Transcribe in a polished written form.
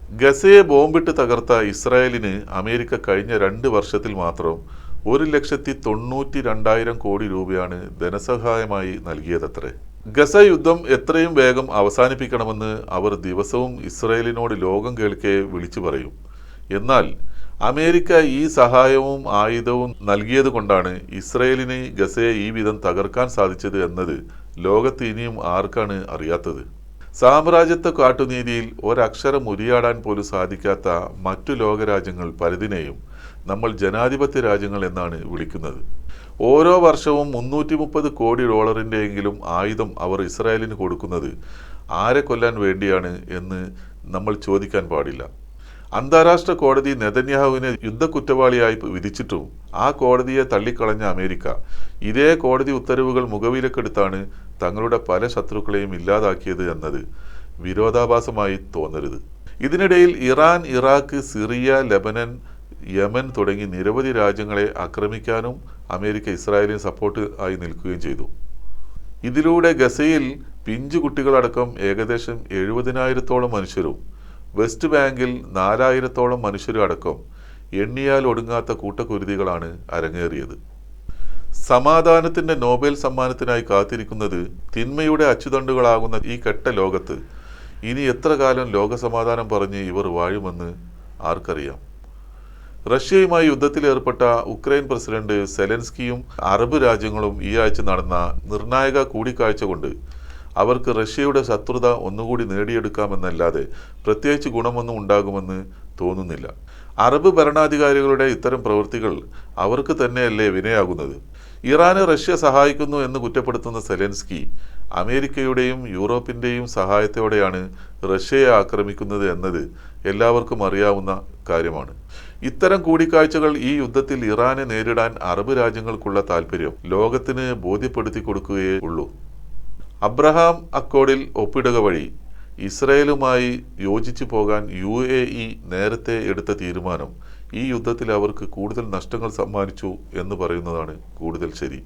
ഗസയെ ബോംബിട്ട് തകർത്ത ഇസ്രായേലിന് അമേരിക്ക കഴിഞ്ഞ 2 വർഷത്തിൽ മാത്രം 1,92,200 കോടി രൂപയാണ് ധനസഹായമായി നൽകിയതത്രേ. ഗസ യുദ്ധം എത്രയും വേഗം അവസാനിപ്പിക്കണമെന്ന് അവർ ദിവസവും ഇസ്രായേലിനോട് ലോകം കേൾക്കെ വിളിച്ചു പറയും. എന്നാൽ അമേരിക്ക ഈ സഹായവും ആയുധവും നൽകിയത് കൊണ്ടാണ് ഇസ്രായേലിന് ഗസയെ ഈ വിധം തകർക്കാൻ സാധിച്ചത് എന്നത് ലോകത്ത് ഇനിയും ആർക്കാണ് അറിയാത്തത്. സാമ്രാജ്യത്വ കാട്ടുനീതിയിൽ ഒരക്ഷരം ഉരിയാടാൻ പോലും സാധിക്കാത്ത മറ്റു ലോകരാജ്യങ്ങൾ പലതിനെയും നമ്മൾ ജനാധിപത്യ രാജ്യങ്ങൾ എന്നാണ് വിളിക്കുന്നത്. ഓരോ വർഷവും 330 കോടി ഡോളറിൻ്റെയെങ്കിലും ആയുധം അവർ ഇസ്രായേലിന് കൊടുക്കുന്നത് ആരെ കൊല്ലാൻ വേണ്ടിയാണ് എന്ന് നമ്മൾ ചോദിക്കാൻ പാടില്ല. അന്താരാഷ്ട്ര കോടതി നെതന്യാഹുവിനെ യുദ്ധക്കുറ്റവാളിയായി വിധിച്ചിട്ടും ആ കോടതിയെ തള്ളിക്കളഞ്ഞ അമേരിക്ക ഇതേ കോടതി ഉത്തരവുകൾ മുഖവിലക്കെടുത്താണ് തങ്ങളുടെ പല ശത്രുക്കളെയും ഇല്ലാതാക്കിയത് എന്നത് വിരോധാഭാസമായി തോന്നരുത്. ഇതിനിടയിൽ Iran, Iraq, Syria, Lebanon, Yemen തുടങ്ങി നിരവധി രാജ്യങ്ങളെ ആക്രമിക്കാനും അമേരിക്ക ഇസ്രായേലിന് സപ്പോർട്ട് ആയി നിൽക്കുകയും ചെയ്തു. ഇതിലൂടെ ഗസയിൽ പിഞ്ചു കുട്ടികളടക്കം ഏകദേശം 70,000-ഓളം മനുഷ്യരും വെസ്റ്റ് ബാങ്കിൽ 4,000-ഓളം മനുഷ്യരും അടക്കം എണ്ണിയാൽ ഒടുങ്ങാത്ത കൂട്ടക്കുരുതികളാണ് അരങ്ങേറിയത്. സമാധാനത്തിൻ്റെ നോബൽ സമ്മാനത്തിനായി കാത്തിരിക്കുന്നത് തിന്മയുടെ അച്ചുതണ്ടുകളാകുന്ന ഈ കെട്ട ലോകത്ത് ഇനി എത്ര കാലം ലോകസമാധാനം പറഞ്ഞ് ഇവർ വാഴുമെന്ന് ആർക്കറിയാം. റഷ്യയുമായി യുദ്ധത്തിലേർപ്പെട്ട ഉക്രൈൻ പ്രസിഡന്റ് സെലൻസ്കിയും അറബ് രാജ്യങ്ങളും ഈ ആഴ്ച നടന്ന നിർണായക കൂടിക്കാഴ്ച കൊണ്ട് അവർക്ക് റഷ്യയുടെ ശത്രുത ഒന്നുകൂടി നേടിയെടുക്കാമെന്നല്ലാതെ പ്രത്യേകിച്ച് ഗുണമൊന്നും ഉണ്ടാകുമെന്ന് തോന്നുന്നില്ല. അറബ് ഭരണാധികാരികളുടെ ഇത്തരം പ്രവൃത്തികൾ അവർക്ക് തന്നെയല്ലേ വിനയാകുന്നത്. ഇറാനെ റഷ്യ സഹായിക്കുന്നു എന്ന് കുറ്റപ്പെടുത്തുന്ന സെലൻസ്കി അമേരിക്കയുടെയും യൂറോപ്പിൻ്റെയും സഹായത്തോടെയാണ് റഷ്യയെ ആക്രമിക്കുന്നത് എന്നത് എല്ലാവർക്കും അറിയാവുന്ന കാര്യമാണ്. ഇത്തരം കൂടിക്കാഴ്ചകൾ ഈ യുദ്ധത്തിൽ ഇറാനെ നേരിടാൻ അറബ് രാജ്യങ്ങൾക്കുള്ള താല്പര്യം ലോകത്തിന് ബോധ്യപ്പെടുത്തി കൊടുക്കുകയേ ഉള്ളൂ. അബ്രഹാം അക്കോർഡിൽ ഒപ്പിടുക വഴി ഇസ്രായേലുമായി യോജിച്ചു പോകാൻ UAE നേരത്തെ എടുത്ത തീരുമാനം ഈ യുദ്ധത്തിൽ അവർക്ക് കൂടുതൽ നഷ്ടങ്ങൾ സമ്മാനിച്ചു എന്ന് പറയുന്നതാണ് കൂടുതൽ ശരി.